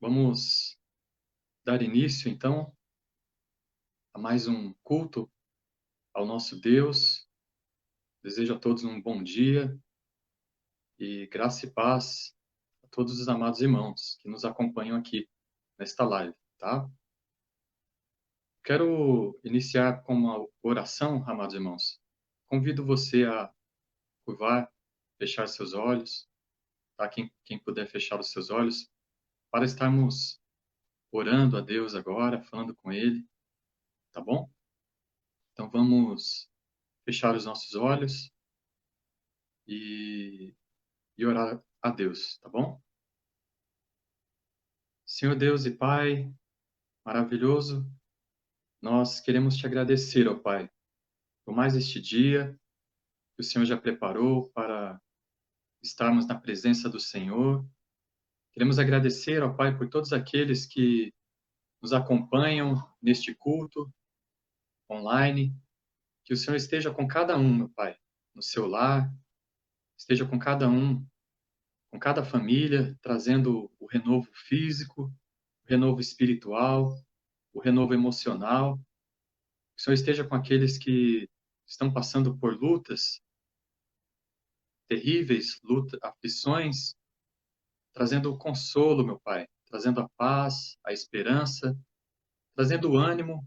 Vamos dar início, então, a mais um culto ao nosso Deus. Desejo a todos um bom dia e graça e paz a todos os amados irmãos que nos acompanham aqui nesta live, tá? Quero iniciar com uma oração, amados irmãos. Convido você a curvar, fechar seus olhos, tá? Quem puder fechar os seus olhos, para estarmos orando a Deus agora, falando com Ele, tá bom? Então vamos fechar os nossos olhos e orar a Deus, tá bom? Senhor Deus e Pai maravilhoso, nós queremos te agradecer, ó Pai, por mais este dia que o Senhor já preparou para estarmos na presença do Senhor. Queremos agradecer, ó Pai, por todos aqueles que nos acompanham neste culto online. Que o Senhor esteja com cada um, meu Pai, no seu lar, esteja com cada um, com cada família, trazendo o renovo físico, o renovo espiritual, o renovo emocional. Que o Senhor esteja com aqueles que estão passando por lutas terríveis, aflições, trazendo o consolo, meu Pai, trazendo a paz, a esperança, trazendo o ânimo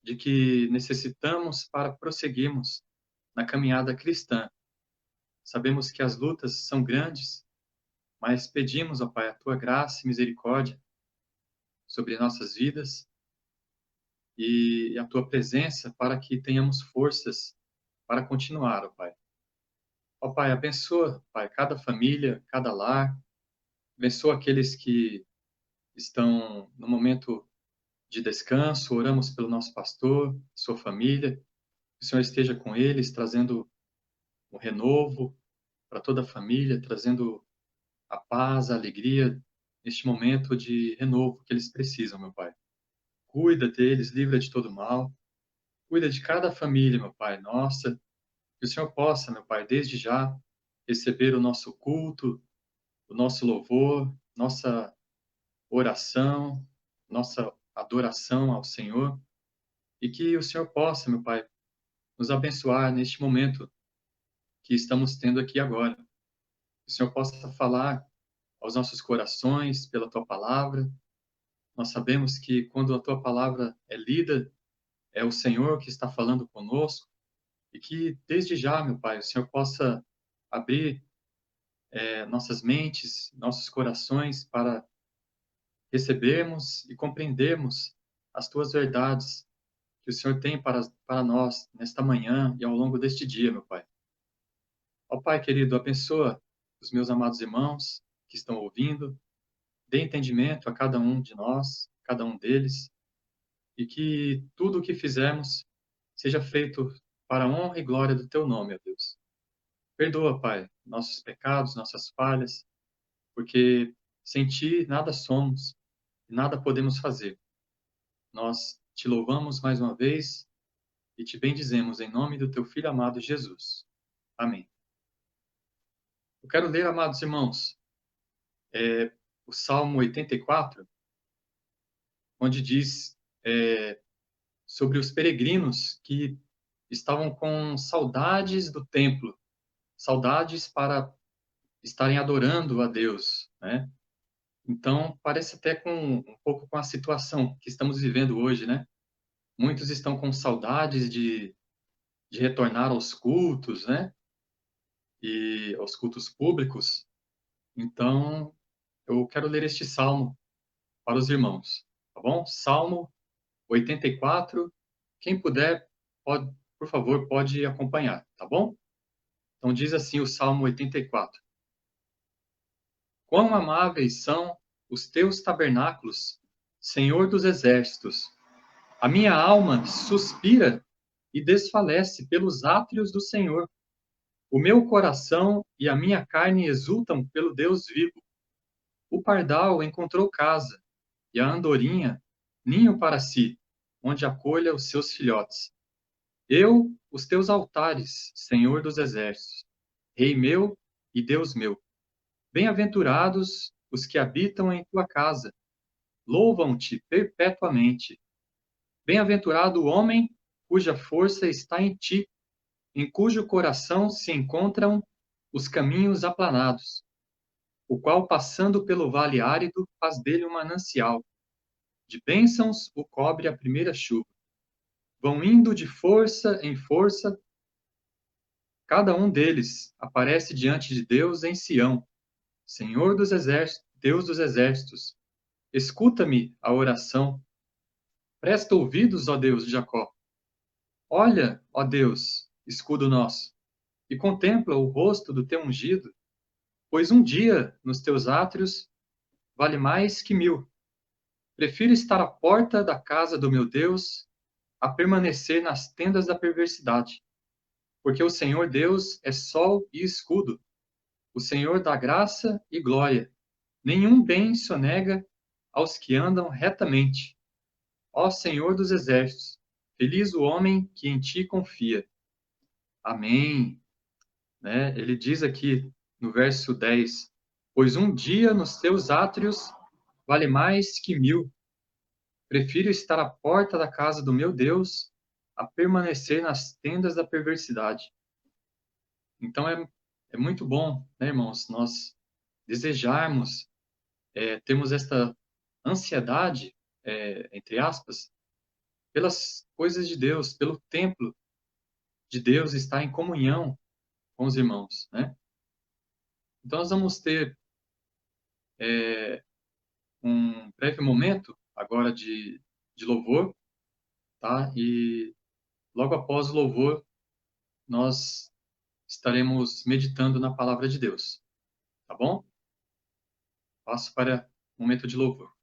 de que necessitamos para prosseguirmos na caminhada cristã. Sabemos que as lutas são grandes, mas pedimos, ó Pai, a tua graça e misericórdia sobre nossas vidas e a tua presença para que tenhamos forças para continuar, ó Pai. Ó Pai, abençoa, Pai, cada família, cada lar, abençoa aqueles que estão no momento de descanso, oramos pelo nosso pastor, sua família, que o Senhor esteja com eles, trazendo um renovo para toda a família, trazendo a paz, a alegria neste momento de renovo que eles precisam, meu Pai. Cuida deles, livra de todo mal, cuida de cada família, meu Pai, nossa, que o Senhor possa, meu Pai, desde já receber o nosso culto, o nosso louvor, nossa oração, nossa adoração ao Senhor, e que o Senhor possa, meu Pai, nos abençoar neste momento que estamos tendo aqui agora. Que o Senhor possa falar aos nossos corações pela tua palavra. Nós sabemos que quando a tua palavra é lida, é o Senhor que está falando conosco, e que desde já, meu Pai, o Senhor possa abrir nossas mentes, nossos corações para recebermos e compreendermos as tuas verdades que o Senhor tem para nós nesta manhã e ao longo deste dia, meu Pai. Ó Pai querido, abençoa os meus amados irmãos que estão ouvindo, dê entendimento a cada um de nós, cada um deles, e que tudo o que fizermos seja feito para a honra e glória do Teu nome, ó Deus. Perdoa, Pai, nossos pecados, nossas falhas, porque sem Ti nada somos e nada podemos fazer. Nós te louvamos mais uma vez e te bendizemos em nome do Teu Filho amado Jesus. Amém. Eu quero ler, amados irmãos, o Salmo 84, onde diz sobre os peregrinos que estavam com saudades do templo, saudades para estarem adorando a Deus, né? Então, parece até com um pouco com a situação que estamos vivendo hoje, né? Muitos estão com saudades de retornar aos cultos, né? E aos cultos públicos. Então, eu quero ler este salmo para os irmãos, tá bom? Salmo 84. Quem puder, pode, por favor, pode acompanhar, tá bom? Então diz assim o Salmo 84. Quão amáveis são os teus tabernáculos, Senhor dos exércitos! A minha alma suspira e desfalece pelos átrios do Senhor. O meu coração e a minha carne exultam pelo Deus vivo. O pardal encontrou casa, e a andorinha ninho para si, onde acolha os seus filhotes. Eu, os teus altares, Senhor dos exércitos, Rei meu e Deus meu. Bem-aventurados os que habitam em tua casa. louvam-te perpetuamente. Bem-aventurado o homem cuja força está em ti, em cujo coração se encontram os caminhos aplanados, o qual, passando pelo vale árido, faz dele um manancial. De bênçãos o cobre a primeira chuva. Vão indo de força em força, cada um deles aparece diante de Deus em Sião. Senhor dos exércitos, Deus dos exércitos, escuta-me a oração. Presta ouvidos, ó Deus de Jacó. Olha, ó Deus, escudo nosso, e contempla o rosto do teu ungido, pois um dia nos teus átrios vale mais que 1000. Prefiro estar à porta da casa do meu Deus a permanecer nas tendas da perversidade, porque o Senhor Deus é sol e escudo, o Senhor dá graça e glória. Nenhum bem sonega aos que andam retamente. Ó Senhor dos exércitos, feliz o homem que em ti confia. Amém. Né? Ele diz aqui no verso 10, pois um dia nos teus átrios vale mais que 1000. Prefiro estar à porta da casa do meu Deus a permanecer nas tendas da perversidade. Então é muito bom, né, irmãos, nós desejarmos, termos esta ansiedade, entre aspas, pelas coisas de Deus, pelo templo de Deus, estar em comunhão com os irmãos, né? Então nós vamos ter um breve momento agora de louvor, tá? E logo após o louvor, nós estaremos meditando na palavra de Deus, tá bom? Passo para o momento de louvor.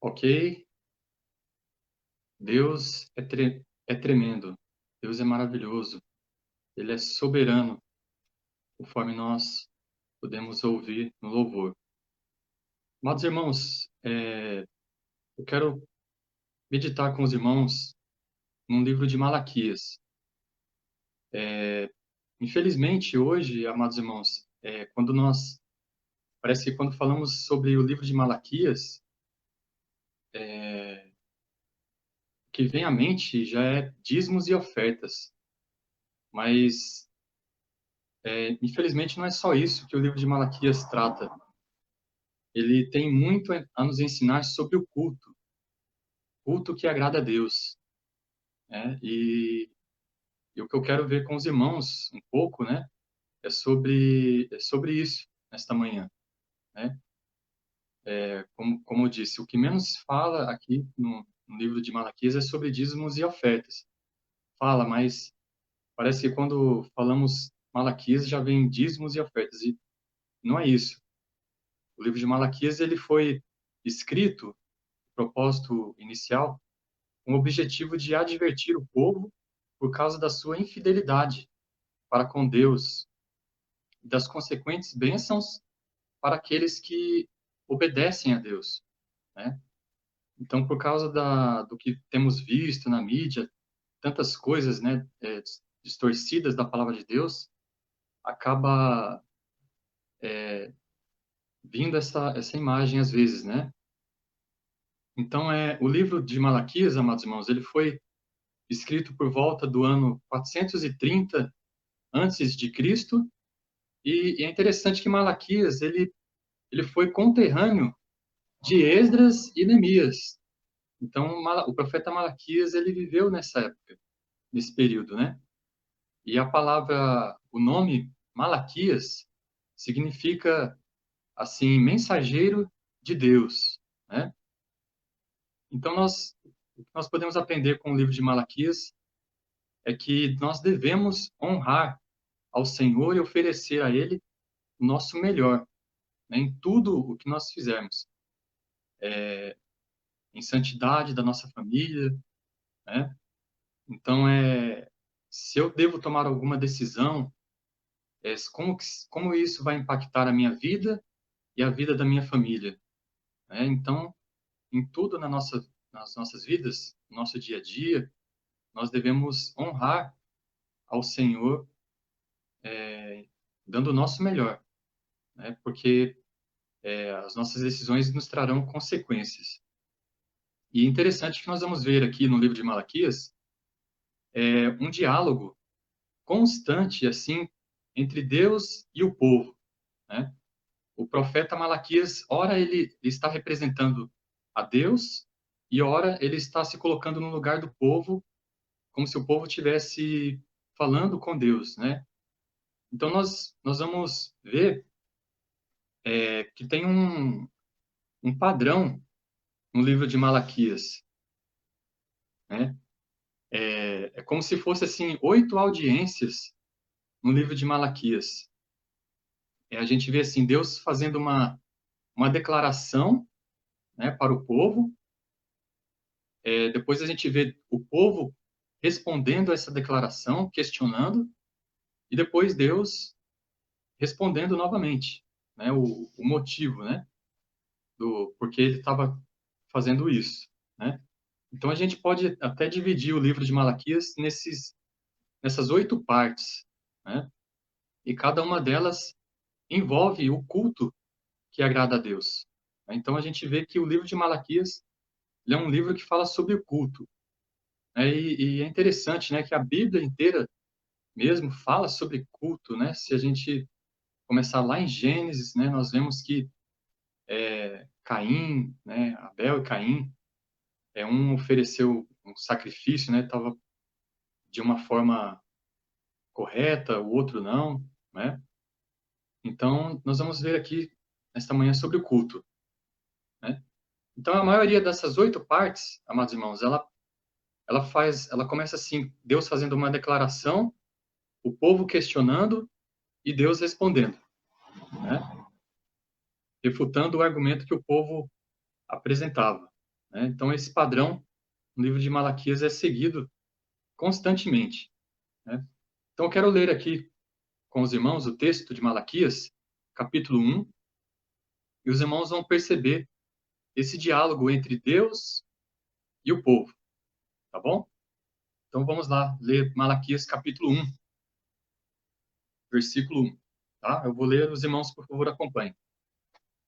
Ok? Deus é tremendo. Deus é maravilhoso. Ele é soberano, conforme nós podemos ouvir no louvor. Amados irmãos, eu quero meditar com os irmãos num livro de Malaquias. Infelizmente, hoje, amados irmãos, parece que quando falamos sobre o livro de Malaquias, o que vem à mente já é dízimos e ofertas. Mas, infelizmente, não é só isso que o livro de Malaquias trata. Ele tem muito a nos ensinar sobre o culto que agrada a Deus, né? E o que eu quero ver com os irmãos um pouco, né, é sobre isso nesta manhã, né? Como eu disse, o que menos fala aqui no livro de Malaquias é sobre dízimos e ofertas. Fala, mas parece que quando falamos Malaquias já vem dízimos e ofertas, e não é isso. O livro de Malaquias ele foi escrito, propósito inicial, com o objetivo de advertir o povo por causa da sua infidelidade para com Deus e das consequentes bênçãos para aqueles que obedecem a Deus, né? Então, por causa do que temos visto na mídia, tantas coisas, né, distorcidas da palavra de Deus, acaba vindo essa imagem às vezes, né? Então, o livro de Malaquias, amados irmãos, ele foi escrito por volta do ano 430 antes de Cristo, e é interessante que Malaquias, ele foi conterrâneo de Esdras e Neemias. Então, o profeta Malaquias, ele viveu nessa época, nesse período, né? E o nome Malaquias significa, assim, mensageiro de Deus, né? Então, o que nós podemos aprender com o livro de Malaquias é que nós devemos honrar ao Senhor e oferecer a Ele o nosso melhor, né, em tudo o que nós fizermos, em santidade da nossa família, né? Então, se eu devo tomar alguma decisão, como isso vai impactar a minha vida e a vida da minha família, né? Então, em tudo nas nossas vidas, no nosso dia a dia, nós devemos honrar ao Senhor, dando o nosso melhor, né? Porque as nossas decisões nos trarão consequências. E é interessante que nós vamos ver aqui no livro de Malaquias um diálogo constante, assim, entre Deus e o povo, né? O profeta Malaquias, ora ele está representando a Deus e ora ele está se colocando no lugar do povo, como se o povo estivesse falando com Deus, né? Então nós vamos ver que tem um padrão no livro de Malaquias, né? É como se fosse assim 8 audiências no livro de Malaquias. A gente vê assim Deus fazendo uma declaração, né, para o povo. Depois a gente vê o povo respondendo a essa declaração, questionando, e depois Deus respondendo novamente, né, o motivo, né, do porque ele estava fazendo isso, né? Então a gente pode até dividir o livro de Malaquias nessas 8 partes, né? E cada uma delas envolve o culto que agrada a Deus. Então a gente vê que o livro de Malaquias ele é um livro que fala sobre o culto, né? E é interessante, né, que a Bíblia inteira mesmo fala sobre culto, né? Se a gente começar lá em Gênesis, né, nós vemos que Caim, né, Abel e Caim, um ofereceu um sacrifício, né, estava de uma forma correta, o outro não, né? Então, nós vamos ver aqui nesta manhã sobre o culto, né? Então, a maioria dessas 8 partes, amados irmãos, ela começa assim, Deus fazendo uma declaração, o povo questionando e Deus respondendo, né? Refutando o argumento que o povo apresentava. né? Então, esse padrão no livro de Malaquias é seguido constantemente, né? Então, eu quero ler aqui com os irmãos o texto de Malaquias, capítulo 1, e os irmãos vão perceber esse diálogo entre Deus e o povo, tá bom? Então, vamos lá ler Malaquias, capítulo 1, versículo 1, tá? Eu vou ler, os irmãos, por favor, acompanhem.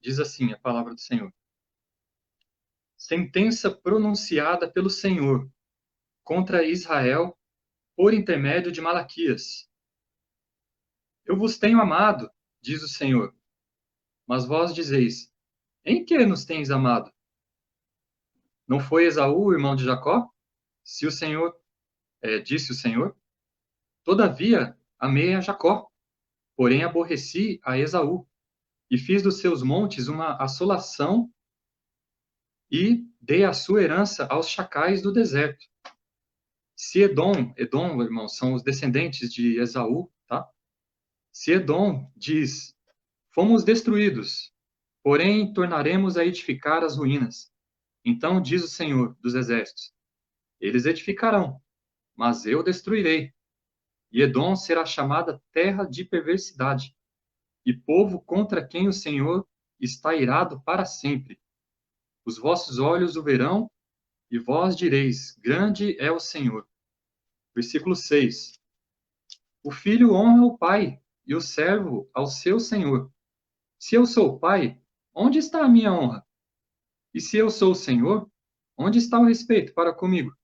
Diz assim a palavra do Senhor. Sentença pronunciada pelo Senhor contra Israel por intermédio de Malaquias. Eu vos tenho amado, diz o Senhor, mas vós dizeis, em que nos tens amado? Não foi Esaú, irmão de Jacó? Se o Senhor, disse o Senhor, todavia amei a Jacó, porém aborreci a Esaú, e fiz dos seus montes uma assolação e dei a sua herança aos chacais do deserto. Se Edom, irmãos, são os descendentes de Esaú, tá? Se Edom diz, fomos destruídos, porém tornaremos a edificar as ruínas. Então diz o Senhor dos exércitos, eles edificarão, mas eu destruirei. E Edom será chamada terra de perversidade, e povo contra quem o Senhor está irado para sempre. Os vossos olhos o verão, e vós direis, grande é o Senhor. Versículo 6. O filho honra o pai, e o servo ao seu senhor. Se eu sou o pai, onde está a minha honra? E se eu sou o Senhor, onde está o respeito para comigo?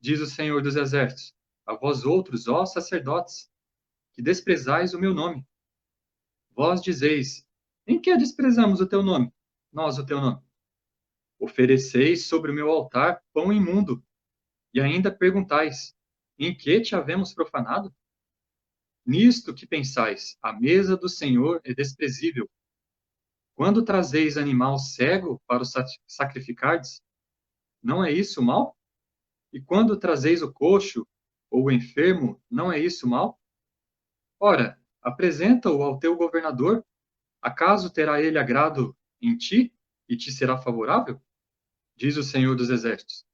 Diz o Senhor dos Exércitos, a vós outros, ó sacerdotes, que desprezais o meu nome. Vós dizeis, em que desprezamos o teu nome? Nós o teu nome. Ofereceis sobre o meu altar pão imundo, e ainda perguntais, em que te havemos profanado? Nisto que pensais, a mesa do Senhor é desprezível. Quando trazeis animal cego para o sacrificardes, não é isso mal? E quando trazeis o coxo ou o enfermo, não é isso mal? Ora, apresenta-o ao teu governador, acaso terá ele agrado em ti e te será favorável? Diz o Senhor dos Exércitos.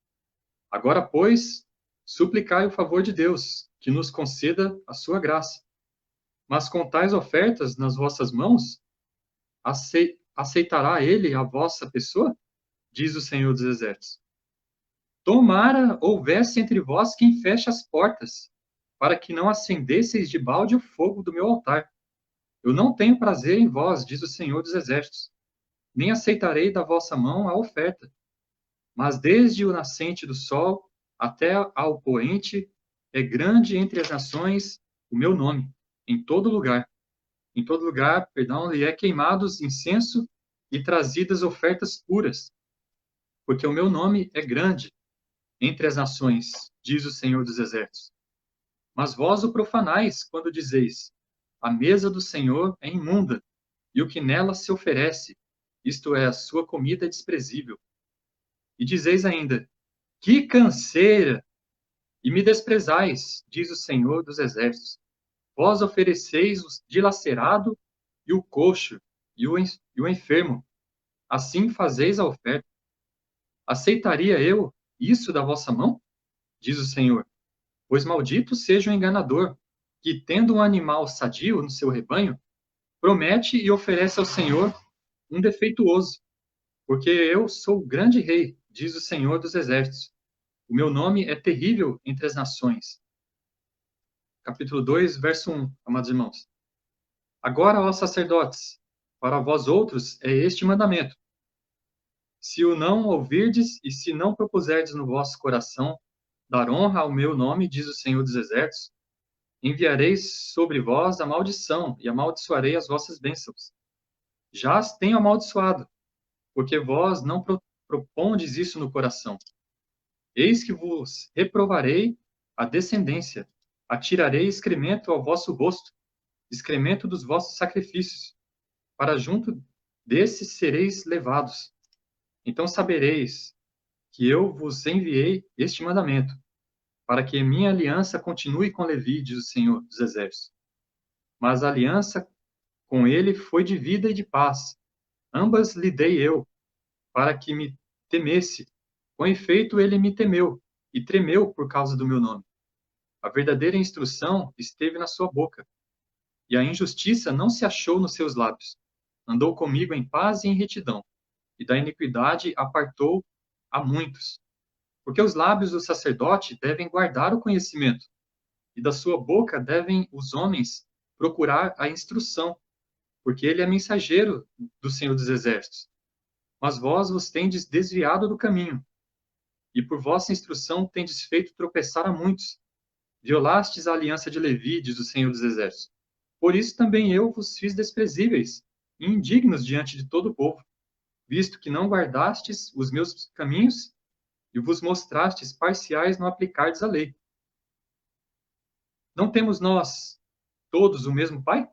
Agora, pois, suplicai o favor de Deus, que nos conceda a sua graça. Mas com tais ofertas nas vossas mãos, aceitará ele a vossa pessoa? Diz o Senhor dos Exércitos. Tomara houvesse entre vós quem feche as portas, para que não acendesseis de balde o fogo do meu altar. Eu não tenho prazer em vós, diz o Senhor dos Exércitos, nem aceitarei da vossa mão a oferta. Mas desde o nascente do sol até ao poente, é grande entre as nações o meu nome, em todo lugar. Em todo lugar, perdão, lhe é queimados incenso e trazidas ofertas puras, porque o meu nome é grande entre as nações, diz o Senhor dos Exércitos. Mas vós o profanais quando dizeis, a mesa do Senhor é imunda, e o que nela se oferece, isto é, a sua comida é desprezível. E dizeis ainda, que canseira! E me desprezais, diz o Senhor dos Exércitos. Vós ofereceis o dilacerado e o coxo e o enfermo. Assim fazeis a oferta. Aceitaria eu isso da vossa mão? Diz o Senhor. Pois maldito seja o enganador, que, tendo um animal sadio no seu rebanho, promete e oferece ao Senhor um defeituoso. Porque eu sou o grande rei, diz o Senhor dos Exércitos. O meu nome é terrível entre as nações. Capítulo 2, verso 1, amados irmãos. Agora, ó sacerdotes, para vós outros é este mandamento. Se o não ouvirdes e se não propuserdes no vosso coração dar honra ao meu nome, diz o Senhor dos Exércitos, enviarei sobre vós a maldição e amaldiçoarei as vossas bênçãos. Já as tenho amaldiçoado, porque vós não propondes isso no coração. Eis que vos reprovarei a descendência, atirarei excremento ao vosso rosto, excremento dos vossos sacrifícios, para junto desses sereis levados. Então sabereis que eu vos enviei este mandamento, para que minha aliança continue com Levi, diz o Senhor dos Exércitos. Mas a aliança com ele foi de vida e de paz. Ambas lhe dei eu, para que me temesse, Com efeito, ele me temeu e tremeu por causa do meu nome. A verdadeira instrução esteve na sua boca, e a injustiça não se achou nos seus lábios. Andou comigo em paz e em retidão, e da iniquidade apartou a muitos. Porque os lábios do sacerdote devem guardar o conhecimento, e da sua boca devem os homens procurar a instrução, porque ele é mensageiro do Senhor dos Exércitos. Mas vós vos tendes desviado do caminho, e por vossa instrução tendes feito tropeçar a muitos. Violastes a aliança de Levi, diz o Senhor dos Exércitos. Por isso também eu vos fiz desprezíveis e indignos diante de todo o povo, visto que não guardastes os meus caminhos e vos mostrastes parciais no aplicardes a lei. Não temos nós todos o mesmo Pai?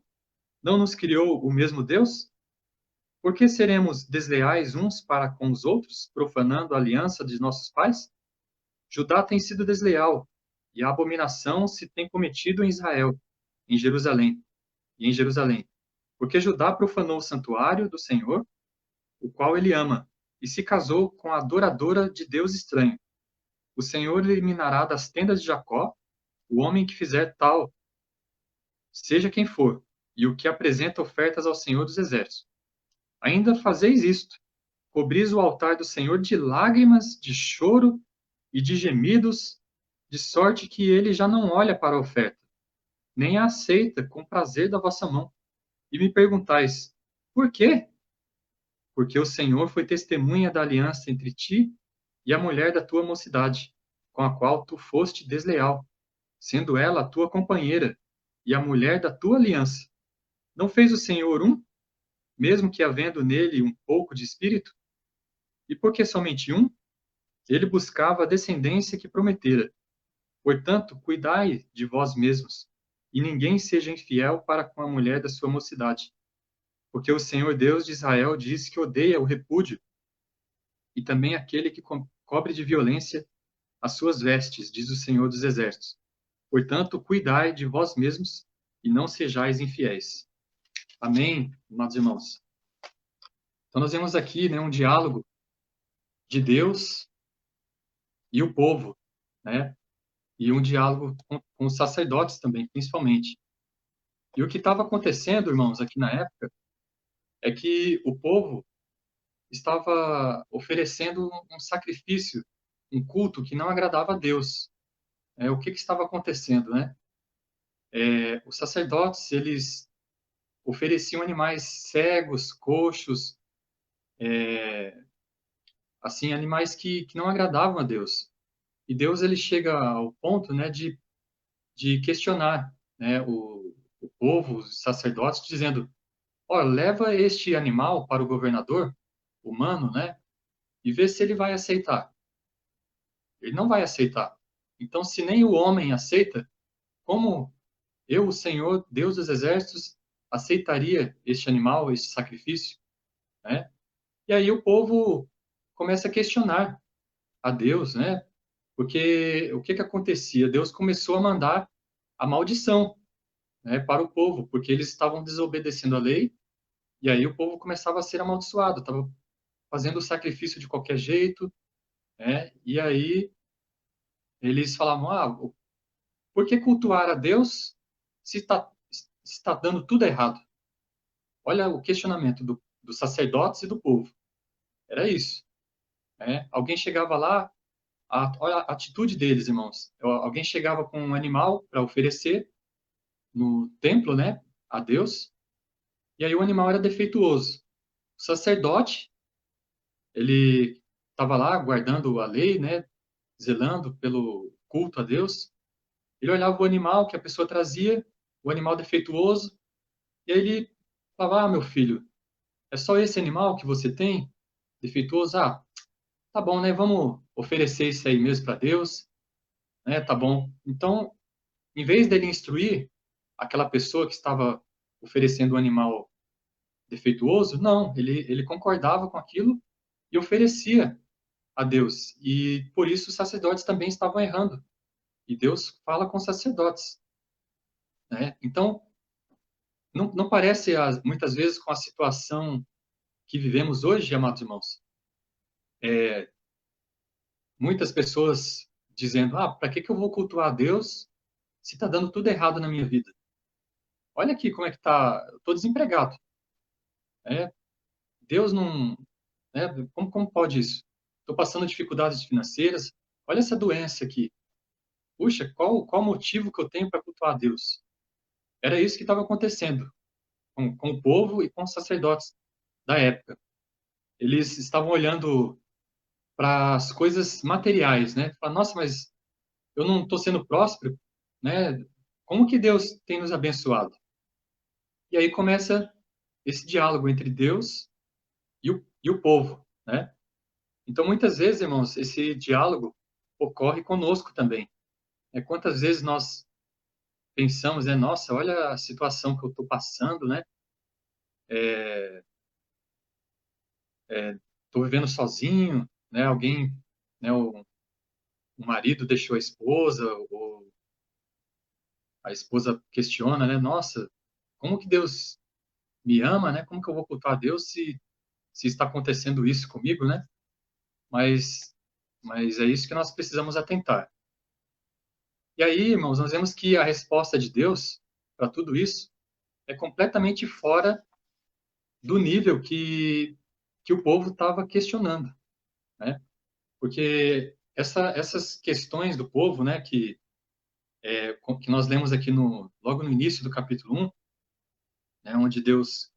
Não nos criou o mesmo Deus? Por que seremos desleais uns para com os outros, profanando a aliança de nossos pais? Judá tem sido desleal, e a abominação se tem cometido em Israel, em Jerusalém, porque Judá profanou o santuário do Senhor, o qual ele ama, e se casou com a adoradora de Deus estranho. O Senhor eliminará das tendas de Jacó o homem que fizer tal, seja quem for, e o que apresenta ofertas ao Senhor dos Exércitos. Ainda fazeis isto: cobris o altar do Senhor de lágrimas, de choro e de gemidos, de sorte que ele já não olha para a oferta, nem a aceita com prazer da vossa mão. E me perguntais: por quê? Porque o Senhor foi testemunha da aliança entre ti e a mulher da tua mocidade, com a qual tu foste desleal, sendo ela a tua companheira e a mulher da tua aliança. Não fez o Senhor um, mesmo que havendo nele um pouco de espírito? E por que somente um? Ele buscava a descendência que prometera. Portanto, cuidai de vós mesmos, e ninguém seja infiel para com a mulher da sua mocidade. Porque o Senhor Deus de Israel diz que odeia o repúdio, e também aquele que cobre de violência as suas vestes, diz o Senhor dos Exércitos. Portanto, cuidai de vós mesmos, e não sejais infiéis. Amém, amados irmãos? Então, nós vemos aqui, né, um diálogo de Deus e o povo, né? E um diálogo com os sacerdotes também, principalmente. E o que estava acontecendo, irmãos, aqui na época, é que o povo estava oferecendo um sacrifício, um culto que não agradava a Deus. O que estava acontecendo, né? Os sacerdotes, eles ofereciam animais cegos, coxos, assim, animais que não agradavam a Deus. E Deus, ele chega ao ponto, né, de questionar, né, o povo, os sacerdotes, dizendo: olha, leva este animal para o governador humano, né, e vê se ele vai aceitar. Ele não vai aceitar. Então, se nem o homem aceita, como eu, o Senhor, Deus dos Exércitos, aceitaria este animal, este sacrifício, né? E aí o povo começa a questionar a Deus, né? Porque o que acontecia? Deus começou a mandar a maldição, né, para o povo, porque eles estavam desobedecendo a lei, e aí o povo começava a ser amaldiçoado, estava fazendo o sacrifício de qualquer jeito, né? E aí eles falavam: por que cultuar a Deus se está dando tudo errado? Olha o questionamento dos sacerdotes e do povo. Era isso, né? Alguém chegava lá, olha a atitude deles, irmãos. Alguém chegava com um animal para oferecer no templo, né, a Deus, e aí o animal era defeituoso. O sacerdote, ele estava lá guardando a lei, né, zelando pelo culto a Deus. Ele olhava o animal que a pessoa trazia, o animal defeituoso, e aí ele falava: meu filho, é só esse animal que você tem defeituoso? Tá bom, né? Vamos oferecer isso aí mesmo para Deus, né? Tá bom. Então, em vez dele instruir aquela pessoa que estava oferecendo o animal defeituoso, não, ele concordava com aquilo e oferecia a Deus. E por isso os sacerdotes também estavam errando. E Deus fala com os sacerdotes, né? Então, não parece muitas vezes com a situação que vivemos hoje, amados irmãos? muitas pessoas dizendo, para que eu vou cultuar a Deus se está dando tudo errado na minha vida? Olha aqui como é que tá, eu estou desempregado. É, Deus não, né, como pode isso? Estou passando dificuldades financeiras, olha essa doença aqui. Puxa, qual o motivo que eu tenho para cultuar a Deus? Era isso que estava acontecendo com o povo e com os sacerdotes da época. Eles estavam olhando para as coisas materiais, né? Fala, nossa, mas eu não estou sendo próspero, né? Como que Deus tem nos abençoado? E aí começa esse diálogo entre Deus e o povo, né? Então, muitas vezes, irmãos, esse diálogo ocorre conosco também. Quantas vezes nós pensamos, nossa, olha a situação que eu estou passando, né? Estou vivendo sozinho, né? Alguém, né? O marido deixou a esposa, ou a esposa questiona, né? Nossa, como que Deus me ama, né? Como que eu vou cultuar a Deus se está acontecendo isso comigo, né? Mas, mas é isso que nós precisamos atentar. E aí, irmãos, nós vemos que a resposta de Deus para tudo isso é completamente fora do nível que o povo estava questionando, né? Porque essas questões do povo, né, que nós lemos aqui logo no início do capítulo 1, né, onde Deus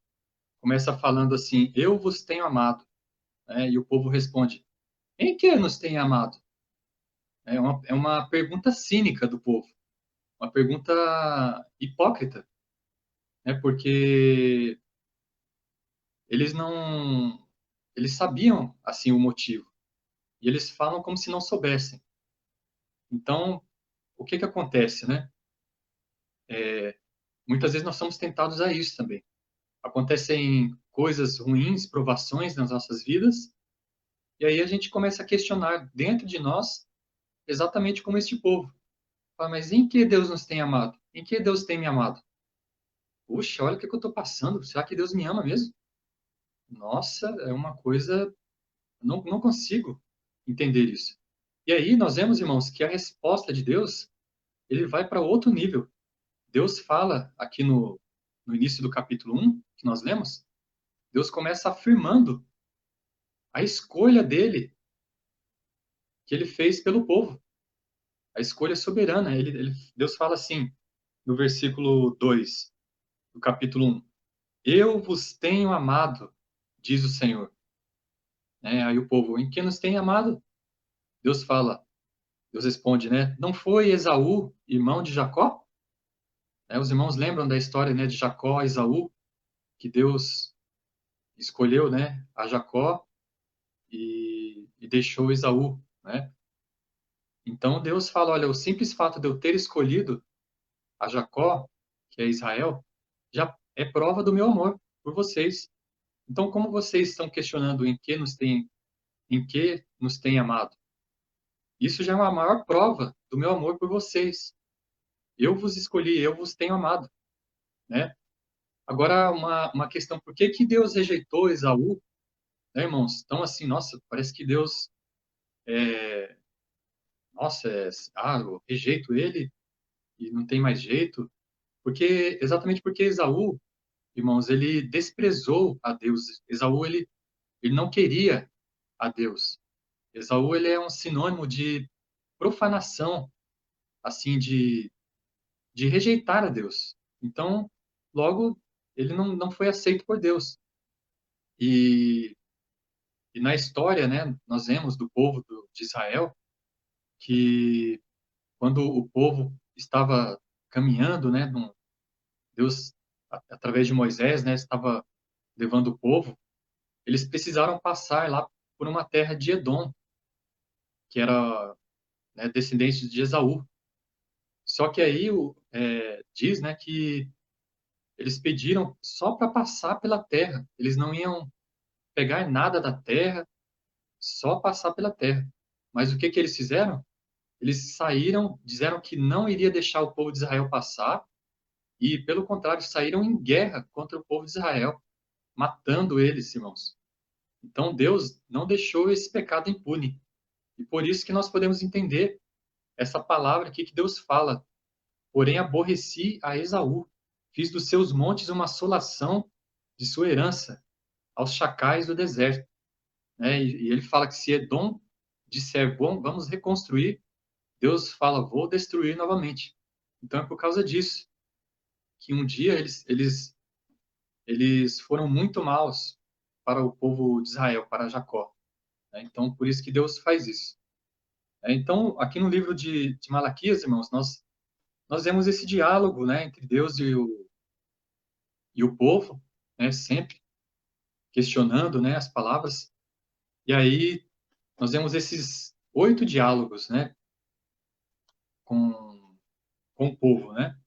começa falando assim, eu vos tenho amado, né, e o povo responde, em que nos tem amado? É uma pergunta cínica do povo, uma pergunta hipócrita, né, porque eles não, eles sabiam, assim, o motivo, e eles falam como se não soubessem. Então, o que que acontece, né? Muitas vezes nós somos tentados a isso também. Acontecem coisas ruins, provações nas nossas vidas, e aí a gente começa a questionar dentro de nós exatamente como este povo. Fala, mas em que Deus nos tem amado? Em que Deus tem me amado? Puxa, olha o que eu estou passando. Será que Deus me ama mesmo? Nossa, é uma coisa. Não consigo entender isso. E aí nós vemos, irmãos, que a resposta de Deus ele vai para outro nível. Deus fala aqui no início do capítulo 1, que nós lemos, Deus começa afirmando a escolha dele, que ele fez pelo povo, a escolha soberana. Deus fala assim, no versículo 2 do capítulo 1, eu vos tenho amado, diz o Senhor. Aí o povo, em que nos tem amado? Deus fala, Deus responde, né? Não foi Esaú, irmão de Jacó? Os irmãos lembram da história, né, de Jacó e Esaú, que Deus escolheu, né, a Jacó e deixou Esaú, né? Então Deus fala, olha, o simples fato de eu ter escolhido a Jacó, que é Israel, já é prova do meu amor por vocês. Então, como vocês estão questionando em que nos tem amado? Isso já é uma maior prova do meu amor por vocês. Eu vos escolhi, eu vos tenho amado, né? Agora, uma questão, por que que Deus rejeitou Esaú, né, irmãos? Então, assim, nossa, parece que Deus, nossa, eu rejeito ele e não tem mais jeito. Exatamente porque Esaú, irmãos, ele desprezou a Deus. Esaú, ele não queria a Deus. Esaú, ele é um sinônimo de profanação, assim, de rejeitar a Deus. Então, logo, ele não foi aceito por Deus. E, e na história, né, nós vemos do povo de Israel que quando o povo estava caminhando, né, Deus, através de Moisés, né, estava levando o povo, eles precisaram passar lá por uma terra de Edom, que era, né, descendente de Esaú. Só que aí diz, né, que eles pediram só para passar pela terra. Eles não iam pegar nada da terra, só passar pela terra. Mas o que que eles fizeram? Eles saíram, disseram que não iria deixar o povo de Israel passar e, pelo contrário, saíram em guerra contra o povo de Israel, matando eles, irmãos. Então Deus não deixou esse pecado impune. E por isso que nós podemos entender essa palavra aqui que Deus fala. Porém, aborreci a Esaú, fiz dos seus montes uma assolação de sua herança, aos chacais do deserto. Né? E ele fala que se Edom disser, bom, vamos reconstruir, Deus fala, vou destruir novamente. Então é por causa disso que um dia eles foram muito maus para o povo de Israel, para Jacó. Né? Então, por isso que Deus faz isso. Então, aqui no livro de Malaquias, irmãos, nós vemos esse diálogo, né, entre Deus e o povo, né, sempre questionando, né, as palavras. E aí nós vemos esses 8 diálogos, né, com, com o povo, né.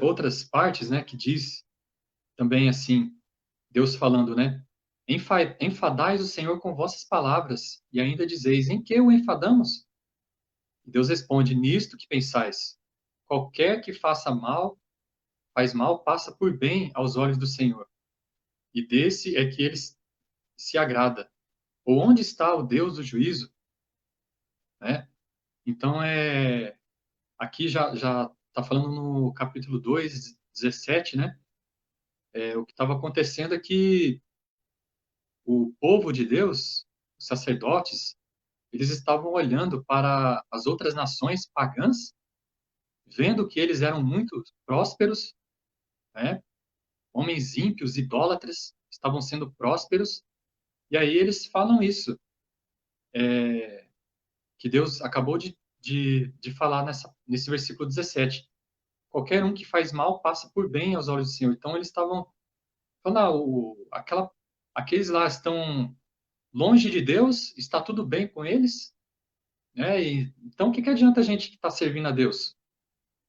Outras partes, né, que diz também assim, Deus falando, né, enfadais o Senhor com vossas palavras e ainda dizeis, em que o enfadamos? E Deus responde, nisto que pensais, qualquer que faz mal, passa por bem aos olhos do Senhor. E desse é que ele se agrada. Ou onde está o Deus do juízo? Né? Então, aqui já está falando no capítulo 2, 17, né? O que estava acontecendo é que o povo de Deus, os sacerdotes, eles estavam olhando para as outras nações pagãs, vendo que eles eram muito prósperos, né? Homens ímpios, idólatras, estavam sendo prósperos, e aí eles falam isso, que Deus acabou de falar nesse versículo 17. Qualquer um que faz mal passa por bem aos olhos do Senhor. Então eles estavam falando, aqueles lá estão longe de Deus, está tudo bem com eles, né? Então o que adianta a gente que está servindo a Deus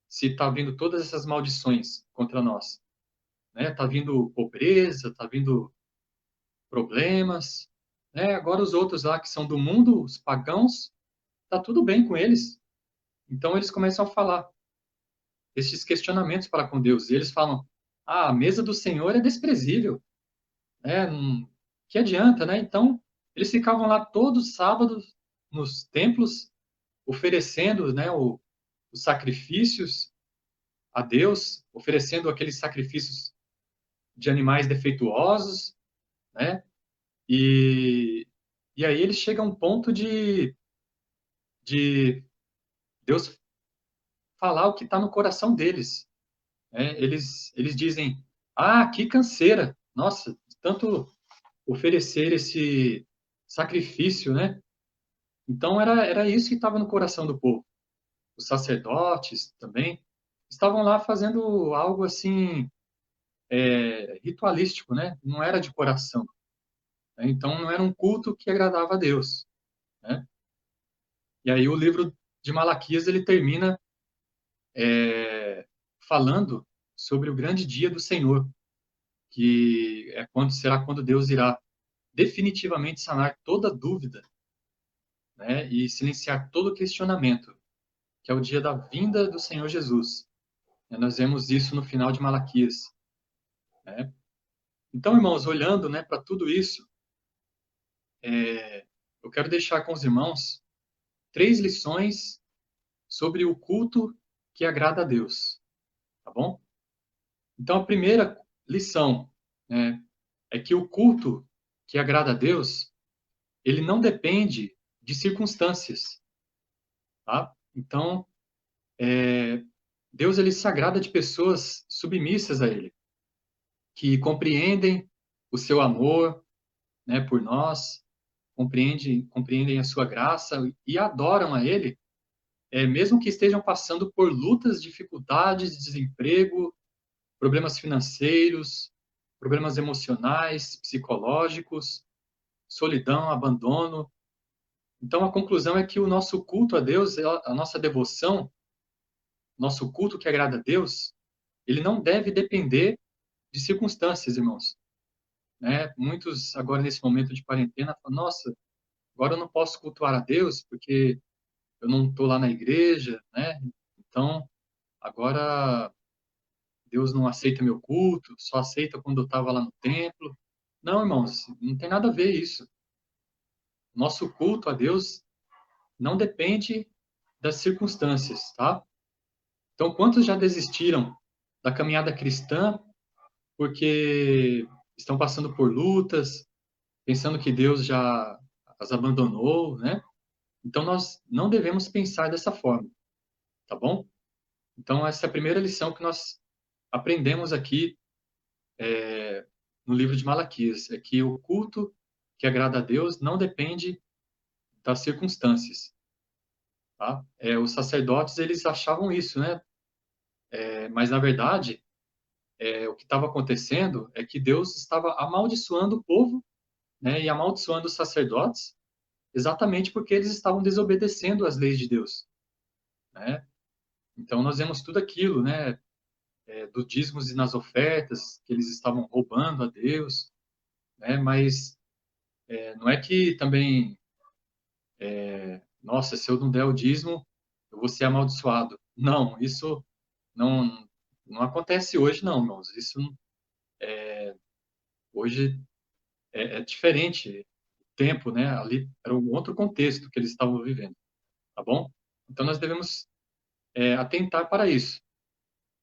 se está vindo todas essas maldições contra nós? Né? Tá vindo pobreza, tá vindo problemas, né? Agora os outros lá que são do mundo, os pagãos, tá tudo bem com eles. Então eles começam a falar esses questionamentos para com Deus. E eles falam: a mesa do Senhor é desprezível, né? Que adianta, né? Então eles ficavam lá todos sábados nos templos oferecendo, né, os sacrifícios a Deus, oferecendo aqueles sacrifícios de animais defeituosos, né? E, e aí eles chegam a um ponto de Deus falar o que está no coração deles. Né? Eles dizem, que canseira, nossa, de tanto oferecer esse sacrifício, né? Então era isso que estava no coração do povo. Os sacerdotes também estavam lá fazendo algo assim ritualístico, né? Não era de coração. Né? Então não era um culto que agradava a Deus. Né? E aí o livro de Malaquias ele termina falando sobre o grande dia do Senhor, que será quando Deus irá definitivamente sanar toda dúvida, né, e silenciar todo questionamento, que é o dia da vinda do Senhor Jesus. Nós vemos isso no final de Malaquias. Né? Então, irmãos, olhando, né, para tudo isso, eu quero deixar com os irmãos 3 lições sobre o culto que agrada a Deus, tá bom? Então, a primeira lição, né, é que o culto que agrada a Deus, ele não depende de circunstâncias, tá? Então, Deus ele se agrada de pessoas submissas a Ele, que compreendem o seu amor, né, por nós, compreendem a sua graça e adoram a Ele, mesmo que estejam passando por lutas, dificuldades, desemprego, problemas financeiros, problemas emocionais, psicológicos, solidão, abandono. Então, a conclusão é que o nosso culto a Deus, a nossa devoção, nosso culto que agrada a Deus, ele não deve depender de circunstâncias, irmãos. Né? Muitos, agora nesse momento de quarentena, falam, nossa, agora eu não posso cultuar a Deus porque eu não estou lá na igreja, né? Então, agora Deus não aceita meu culto, só aceita quando eu estava lá no templo. Não, irmãos, não tem nada a ver isso. Nosso culto a Deus não depende das circunstâncias, tá? Então, quantos já desistiram da caminhada cristã porque estão passando por lutas, pensando que Deus já as abandonou, né? Então, nós não devemos pensar dessa forma, tá bom? Então, essa é a primeira lição que nós aprendemos aqui no livro de Malaquias, é que o culto que agrada a Deus não depende das circunstâncias, tá? Os sacerdotes, eles achavam isso, né? Mas, na verdade, o que estava acontecendo é que Deus estava amaldiçoando o povo, né? E amaldiçoando os sacerdotes, exatamente porque eles estavam desobedecendo às leis de Deus, né? Então, nós vemos tudo aquilo, né? Do dízimos e nas ofertas, que eles estavam roubando a Deus, né? Mas não é que também, nossa, se eu não der o dízimo, eu vou ser amaldiçoado. Não, isso não, não acontece hoje, não, irmãos. Isso hoje é diferente. O tempo, né? Ali era um outro contexto que eles estavam vivendo, tá bom? Então nós devemos atentar para isso,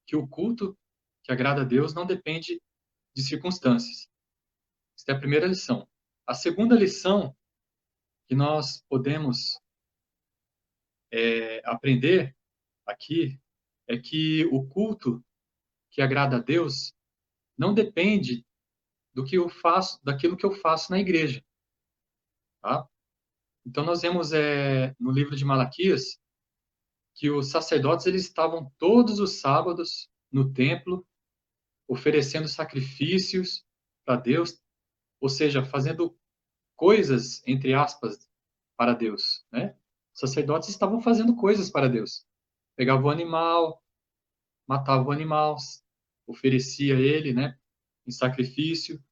que o culto que agrada a Deus não depende de circunstâncias. Essa é a primeira lição. A segunda lição que nós podemos aprender aqui é que o culto que agrada a Deus não depende do que eu faço, daquilo que eu faço na igreja, tá? Então nós vemos no livro de Malaquias que os sacerdotes eles estavam todos os sábados no templo oferecendo sacrifícios para Deus, ou seja, fazendo coisas entre aspas para Deus, né? Os sacerdotes estavam fazendo coisas para Deus. Pegava o animal, matava o animal, oferecia ele, né, em sacrifício.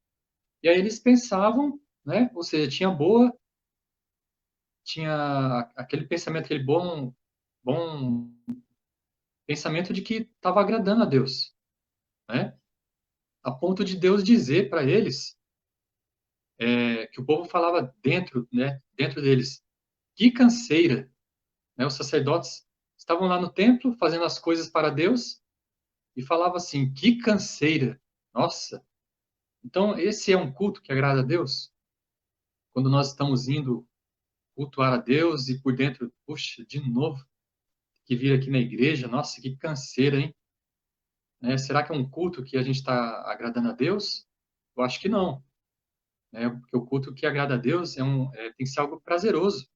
E aí eles pensavam, né, ou seja, tinha aquele pensamento, aquele bom pensamento de que estava agradando a Deus, né? A ponto de Deus dizer para eles que o povo falava dentro, né, dentro deles, que canseira, né? Os sacerdotes estavam lá no templo fazendo as coisas para Deus e falava assim, que canseira, nossa. Então esse é um culto que agrada a Deus? Quando nós estamos indo cultuar a Deus e por dentro, puxa, de novo, que vir aqui na igreja, nossa, que canseira, hein? Né? Será que é um culto que a gente está agradando a Deus? Eu acho que não, né? Porque o culto que agrada a Deus tem que ser algo prazeroso.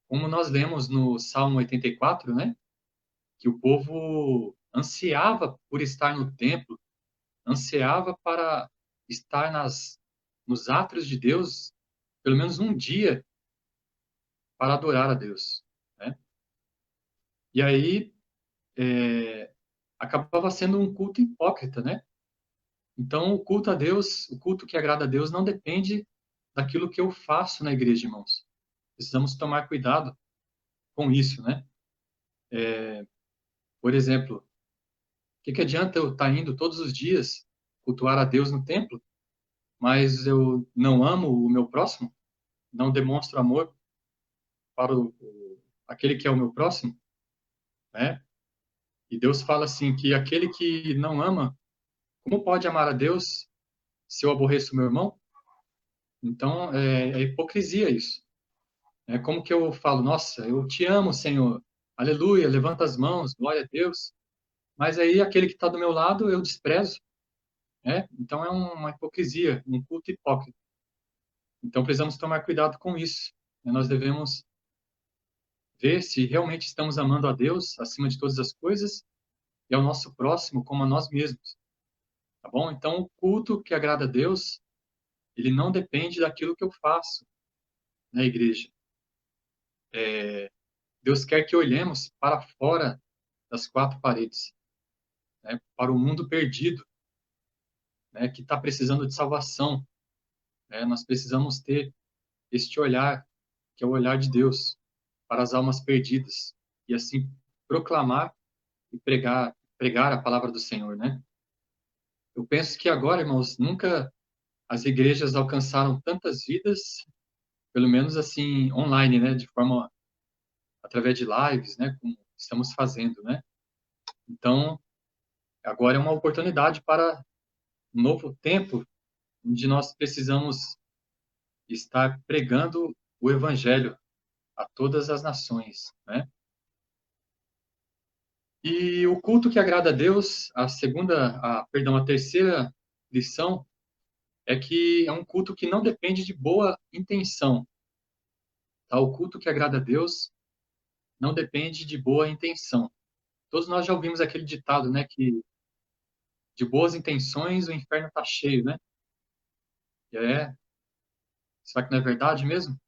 Como nós lemos no Salmo 84, né? Que o povo ansiava por estar no templo, ansiava para estar nos átrios de Deus, pelo menos um dia, para adorar a Deus, né? E aí, acabava sendo um culto hipócrita, né? Então, o culto a Deus, o culto que agrada a Deus, não depende daquilo que eu faço na igreja, irmãos. Precisamos tomar cuidado com isso, né? Por exemplo, o que adianta eu estar indo todos os dias cultuar a Deus no templo, mas eu não amo o meu próximo? Não demonstro amor para aquele que é o meu próximo, né? E Deus fala assim que aquele que não ama, como pode amar a Deus se eu aborreço o meu irmão? Então, é hipocrisia isso. É como que eu falo, nossa, eu te amo, Senhor, aleluia, levanta as mãos, glória a Deus, mas aí aquele que está do meu lado eu desprezo, né? Então é uma hipocrisia, um culto hipócrita. Então precisamos tomar cuidado com isso, né? Nós devemos ver se realmente estamos amando a Deus acima de todas as coisas e ao nosso próximo como a nós mesmos, tá bom? Então o culto que agrada a Deus, ele não depende daquilo que eu faço na igreja. Deus quer que olhemos para fora das quatro paredes, né, para o mundo perdido, né, que está precisando de salvação. Né? Nós precisamos ter este olhar, que é o olhar de Deus, para as almas perdidas, e assim proclamar e pregar a palavra do Senhor, né? Eu penso que agora, irmãos, nunca as igrejas alcançaram tantas vidas, pelo menos assim, online, né? De forma, através de lives, né? Como estamos fazendo, né? Então, agora é uma oportunidade para um novo tempo, onde nós precisamos estar pregando o Evangelho a todas as nações, né? E o culto que agrada a Deus, a terceira lição é que é um culto que não depende de boa intenção, tá? O culto que agrada a Deus não depende de boa intenção. Todos nós já ouvimos aquele ditado, né, que de boas intenções o inferno está cheio, né? E será que não é verdade mesmo?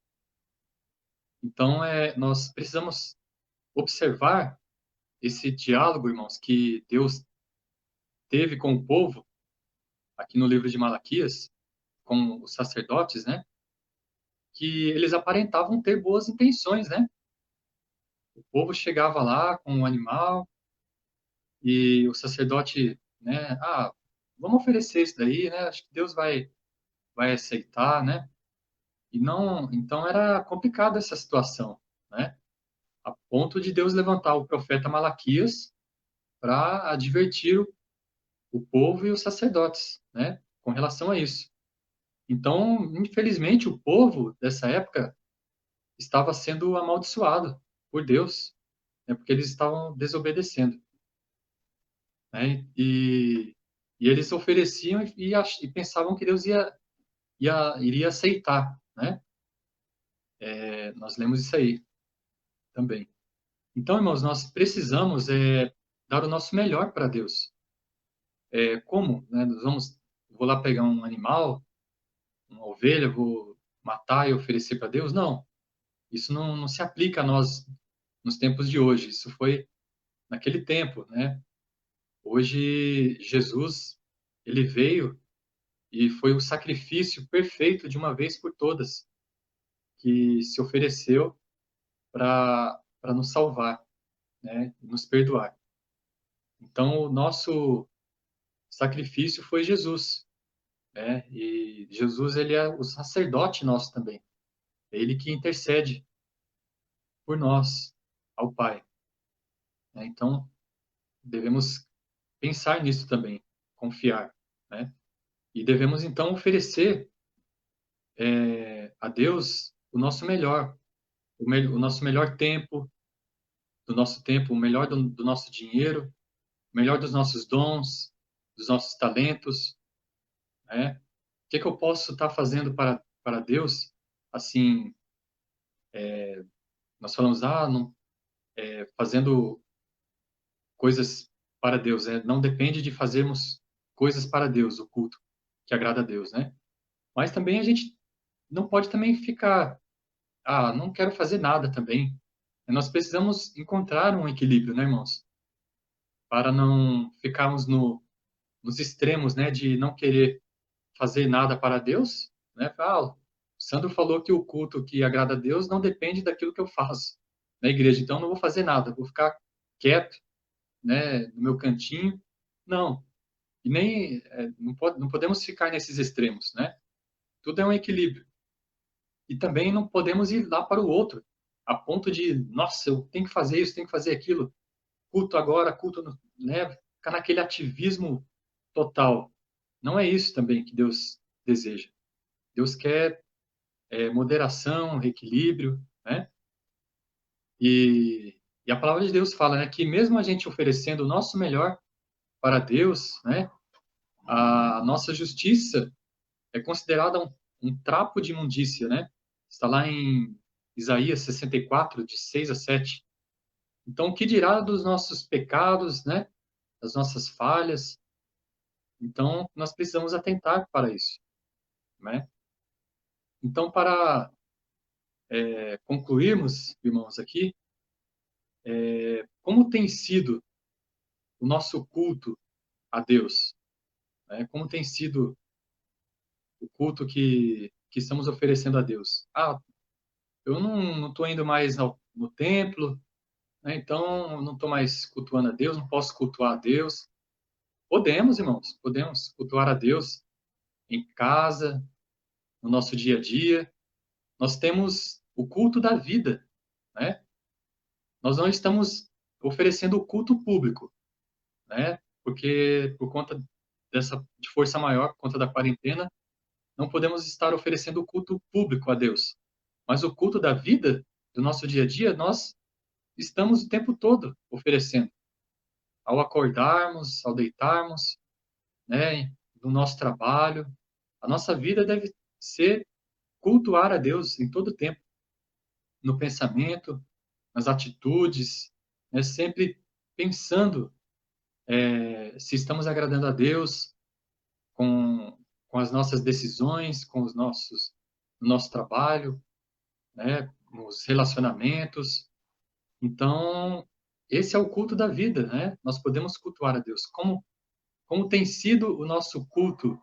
Então, nós precisamos observar esse diálogo, irmãos, que Deus teve com o povo, aqui no livro de Malaquias, com os sacerdotes, né? Que eles aparentavam ter boas intenções, né? O povo chegava lá com um animal e o sacerdote, né? Ah, vamos oferecer isso daí, né? Acho que Deus vai aceitar, né? E não, então era complicada essa situação, né? A ponto de Deus levantar o profeta Malaquias para advertir o povo e os sacerdotes, né? Com relação a isso. Então, infelizmente, o povo dessa época estava sendo amaldiçoado por Deus, né? Porque eles estavam desobedecendo, né? E eles ofereciam e pensavam que Deus iria aceitar, né? Nós lemos isso aí também. Então, irmãos, nós precisamos dar o nosso melhor para Deus. Como? Né? Vou lá pegar um animal, uma ovelha, vou matar e oferecer para Deus? Não. Isso não se aplica a nós nos tempos de hoje. Isso foi naquele tempo, né? Hoje, Jesus, ele veio e foi o sacrifício perfeito de uma vez por todas, que se ofereceu para nos salvar, né? Nos perdoar. Então, o nosso sacrifício foi Jesus, né? E Jesus, ele é o sacerdote nosso também. É ele que intercede por nós ao Pai, né? Então, devemos pensar nisso também, confiar, né? E devemos então oferecer a Deus o nosso melhor, o nosso melhor tempo, do nosso tempo, o melhor do nosso dinheiro, o melhor dos nossos dons, dos nossos talentos, né? O que eu posso estar fazendo para Deus? Assim, nós falamos, não, fazendo coisas para Deus, não depende de fazermos coisas para Deus, o culto que agrada a Deus, né? Mas também a gente não pode também ficar, não quero fazer nada também. Nós precisamos encontrar um equilíbrio, né, irmãos? Para não ficarmos nos extremos, né, de não querer fazer nada para Deus, né? O Sandro falou que o culto que agrada a Deus não depende daquilo que eu faço na igreja, então eu não vou fazer nada, vou ficar quieto, né, no meu cantinho. Não, e nem não podemos ficar nesses extremos, né? Tudo é um equilíbrio. E também não podemos ir lá para o outro, a ponto de, nossa, eu tenho que fazer isso, tenho que fazer aquilo, culto agora, culto, né? Ficar naquele ativismo total. Não é isso também que Deus deseja. Deus quer moderação, equilíbrio, né? E a palavra de Deus fala, né, que mesmo a gente oferecendo o nosso melhor para Deus, né, a nossa justiça é considerada um trapo de imundícia, né? Está lá em Isaías 64, de 6 a 7. Então, o que dirá dos nossos pecados, né? Das nossas falhas? Então, nós precisamos atentar para isso, né? Então, para concluirmos, irmãos, aqui, como tem sido o nosso culto a Deus, né? Como tem sido o culto que estamos oferecendo a Deus? Eu não estou indo mais no templo, né? Então não estou mais cultuando a Deus, não posso cultuar a Deus. Podemos, irmãos, podemos cultuar a Deus em casa, no nosso dia a dia, nós temos o culto da vida, né? Nós não estamos oferecendo o culto público, né? Porque por conta dessa de força maior, por conta da quarentena, não podemos estar oferecendo o culto público a Deus. Mas o culto da vida, do nosso dia a dia, nós estamos o tempo todo oferecendo. Ao acordarmos, ao deitarmos, né, no nosso trabalho, a nossa vida deve ser cultuar a Deus em todo tempo, no pensamento, nas atitudes, né, sempre pensando se estamos agradando a Deus com, com as nossas decisões, com os nossos, no nosso trabalho, né, nos relacionamentos. Então, esse é o culto da vida, né? Nós podemos cultuar a Deus. Como tem sido o nosso culto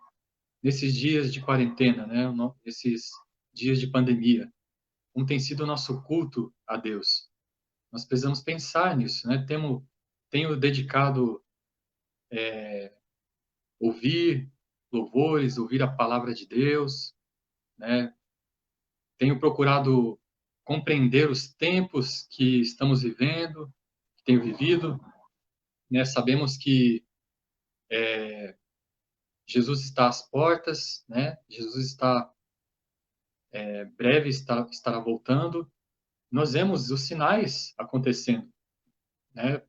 nesses dias de quarentena, né? Esses dias de pandemia? Como tem sido o nosso culto a Deus? Nós precisamos pensar nisso, né? Tenho dedicado ouvir louvores, ouvir a palavra de Deus, né? Tenho procurado compreender os tempos que estamos vivendo, que tenho vivido, né? Sabemos que Jesus está às portas, né? Jesus está breve estará voltando. Nós vemos os sinais acontecendo, né?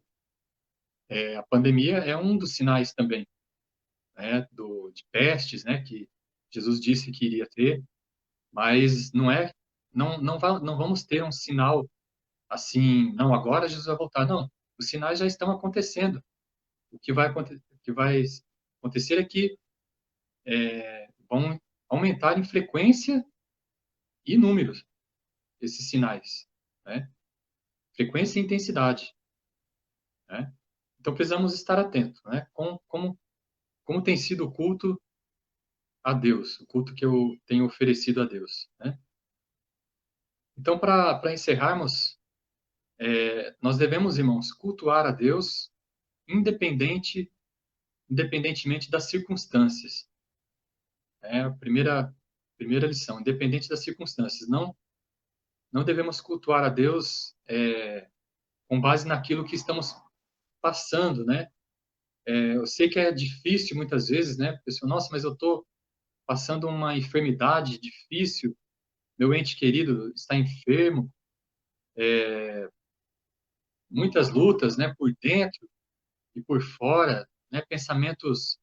A pandemia é um dos sinais também, né? De pestes, né? Que Jesus disse que iria ter, mas não vamos ter um sinal assim, não, agora Jesus vai voltar. Não, os sinais já estão acontecendo. O que vai acontecer é que vão aumentar em frequência e números esses sinais, né? Frequência e intensidade, né? Então precisamos estar atentos, né? Como tem sido o culto a Deus, o culto que eu tenho oferecido a Deus, né? Então, para encerrarmos, nós devemos, irmãos, cultuar a Deus independentemente das circunstâncias. É a primeira lição, independente das circunstâncias. Não devemos cultuar a Deus com base naquilo que estamos passando, né? Eu sei que é difícil muitas vezes, né? Pessoal, nossa, mas eu estou passando uma enfermidade difícil, meu ente querido está enfermo, muitas lutas, né? Por dentro e por fora, né? Pensamentos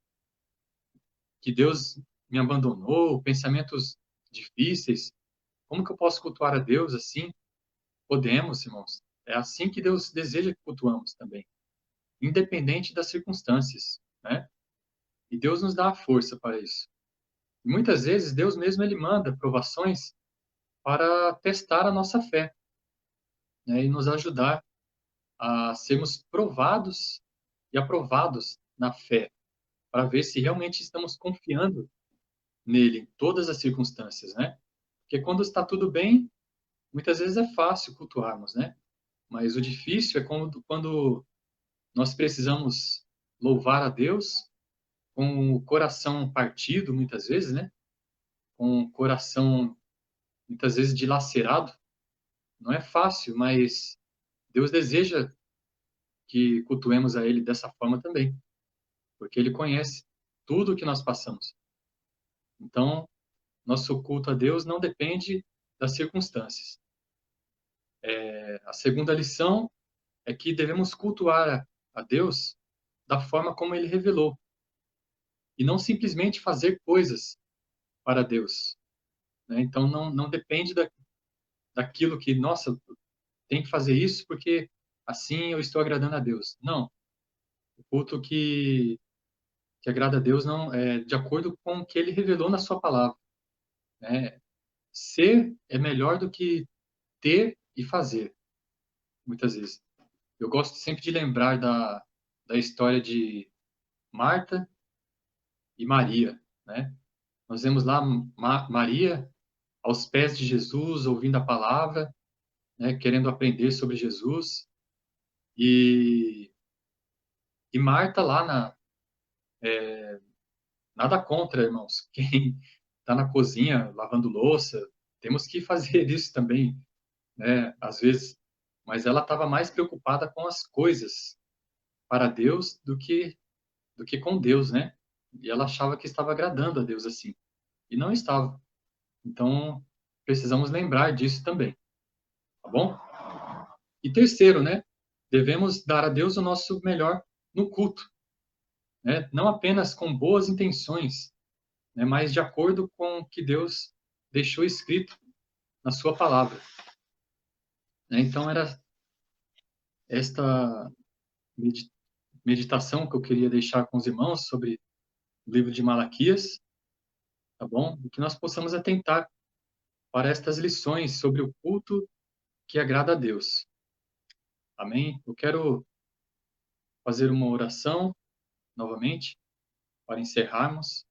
que Deus me abandonou, pensamentos difíceis. Como que eu posso cultuar a Deus assim? Podemos, irmãos. É assim que Deus deseja que cultuamos também, independente das circunstâncias, né? E Deus nos dá a força para isso. E muitas vezes Deus mesmo ele manda provações para testar a nossa fé, né? E nos ajudar a sermos provados e aprovados na fé, para ver se realmente estamos confiando nele em todas as circunstâncias, né? Porque quando está tudo bem, muitas vezes é fácil cultuarmos, né? Mas o difícil é quando nós precisamos louvar a Deus com o coração partido, muitas vezes, né? Com o coração, muitas vezes, dilacerado. Não é fácil, mas Deus deseja que cultuemos a Ele dessa forma também, porque Ele conhece tudo o que nós passamos. Então, nosso culto a Deus não depende das circunstâncias. A segunda lição é que devemos cultuar a Deus da forma como Ele revelou, e não simplesmente fazer coisas para Deus, né? Então, não depende daquilo que, nossa, tem que fazer isso porque assim eu estou agradando a Deus. Não, o culto que agrada a Deus não é de acordo com o que Ele revelou na Sua palavra, né? Ser é melhor do que ter e fazer, muitas vezes. Eu gosto sempre de lembrar da história de Marta e Maria, né? Nós vemos lá Maria aos pés de Jesus, ouvindo a palavra, né? Querendo aprender sobre Jesus, e, e Marta lá nada contra, irmãos, quem está na cozinha lavando louça, temos que fazer isso também, né? Às vezes, mas ela estava mais preocupada com as coisas para Deus do que com Deus, né? E ela achava que estava agradando a Deus assim, e não estava. Então, precisamos lembrar disso também, tá bom? E terceiro, né? Devemos dar a Deus o nosso melhor no culto, né? Não apenas com boas intenções, né? Mas de acordo com o que Deus deixou escrito na sua palavra, né? Então, era esta meditação que eu queria deixar com os irmãos sobre o livro de Malaquias, tá bom? E que nós possamos atentar para estas lições sobre o culto que agrada a Deus. Amém? Eu quero fazer uma oração novamente para encerrarmos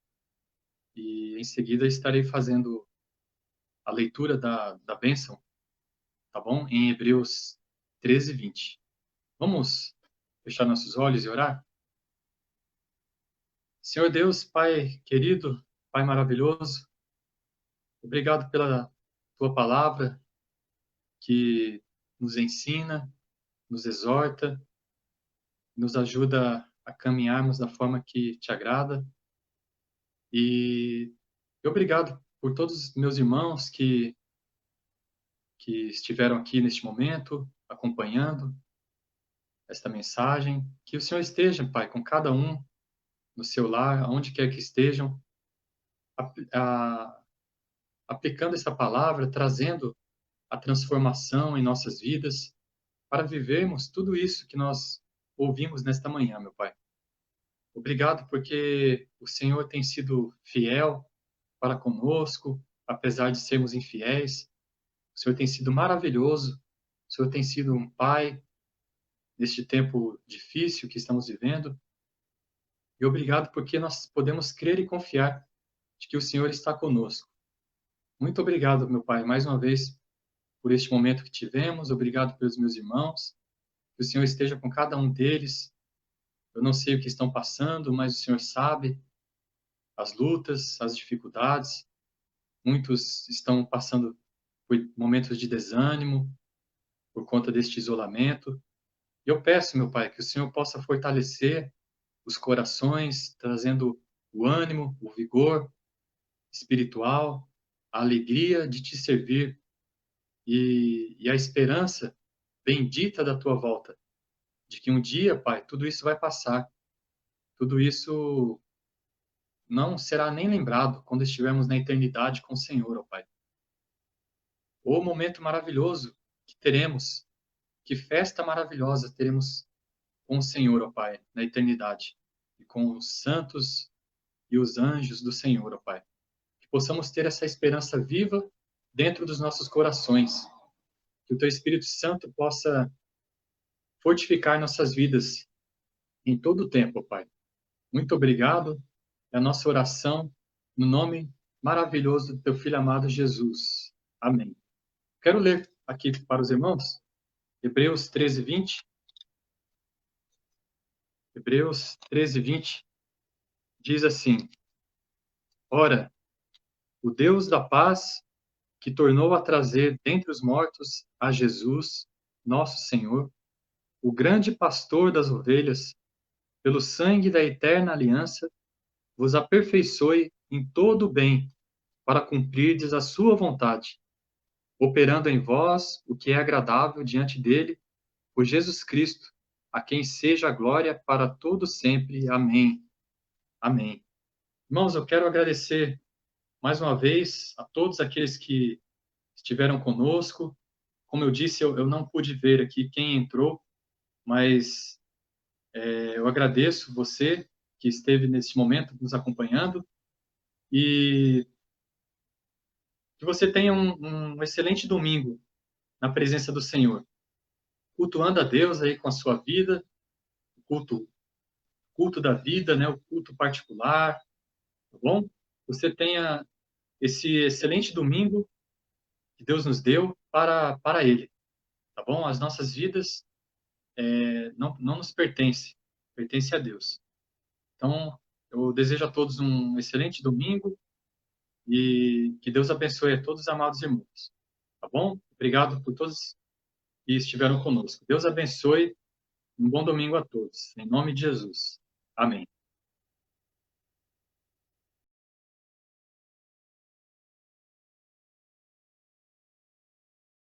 e em seguida estarei fazendo a leitura da bênção, tá bom? Em Hebreus 13, 20. Vamos fechar nossos olhos e orar? Senhor Deus, Pai querido, Pai maravilhoso, obrigado pela tua palavra que nos ensina, nos exorta, nos ajuda a caminharmos da forma que te agrada. E obrigado por todos os meus irmãos que estiveram aqui neste momento, acompanhando esta mensagem. Que o Senhor esteja, Pai, com cada um no seu lar, aonde quer que estejam, aplicando essa palavra, trazendo a transformação em nossas vidas, para vivermos tudo isso que nós ouvimos nesta manhã, meu Pai. Obrigado porque o Senhor tem sido fiel para conosco, apesar de sermos infiéis. O Senhor tem sido maravilhoso. O Senhor tem sido um pai neste tempo difícil que estamos vivendo. E obrigado porque nós podemos crer e confiar de que o Senhor está conosco. Muito obrigado, meu Pai, mais uma vez por este momento que tivemos. Obrigado pelos meus irmãos. Que o Senhor esteja com cada um deles. Eu não sei o que estão passando, mas o Senhor sabe as lutas, as dificuldades. Muitos estão passando por momentos de desânimo por conta deste isolamento. E eu peço, meu Pai, que o Senhor possa fortalecer os corações, trazendo o ânimo, o vigor espiritual, a alegria de te servir e a esperança bendita da tua volta, de que um dia, Pai, tudo isso vai passar, tudo isso não será nem lembrado quando estivermos na eternidade com o Senhor, ó Pai. O momento maravilhoso que teremos, que festa maravilhosa teremos com o Senhor, ó Pai, na eternidade, e com os santos e os anjos do Senhor, ó Pai. Que possamos ter essa esperança viva dentro dos nossos corações. Que o Teu Espírito Santo possa fortificar nossas vidas em todo o tempo, ó Pai. Muito obrigado. É a nossa oração no nome maravilhoso do Teu Filho amado Jesus. Amém. Quero ler aqui para os irmãos, Hebreus 13, 20. Hebreus 13, 20 diz assim: Ora, o Deus da paz, que tornou a trazer dentre os mortos a Jesus, nosso Senhor, o grande pastor das ovelhas, pelo sangue da eterna aliança, vos aperfeiçoe em todo o bem, para cumprirdes a sua vontade, operando em vós o que é agradável diante dele, por Jesus Cristo, a quem seja a glória para todo sempre. Amém. Amém. Irmãos, eu quero agradecer mais uma vez a todos aqueles que estiveram conosco. Como eu disse, eu não pude ver aqui quem entrou, mas eu agradeço você que esteve nesse momento nos acompanhando e que você tenha um excelente domingo na presença do Senhor, cultuando a Deus aí com a sua vida, o culto da vida, né, o culto particular, tá bom? Você tenha esse excelente domingo que Deus nos deu para Ele, tá bom? As nossas vidas não nos pertencem, pertence a Deus. Então, eu desejo a todos um excelente domingo e que Deus abençoe a todos os amados irmãos. Tá bom? Obrigado por todos que estiveram conosco. Deus abençoe. Um bom domingo a todos. Em nome de Jesus. Amém.